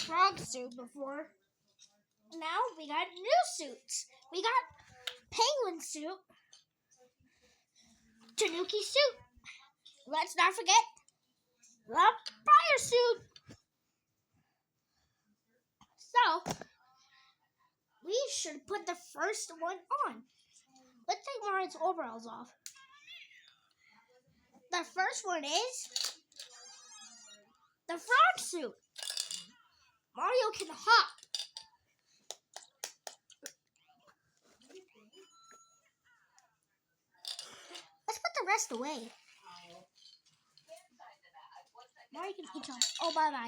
frog suit before. Now we got new suits. We got penguin suit, Tanuki suit. Let's not forget the fire suit. So we should put the first one on. Let's take Mario's overalls off. The first one is the frog suit. Mario can hop. Let's put the rest away. Mario can eat on. Oh, bye-bye.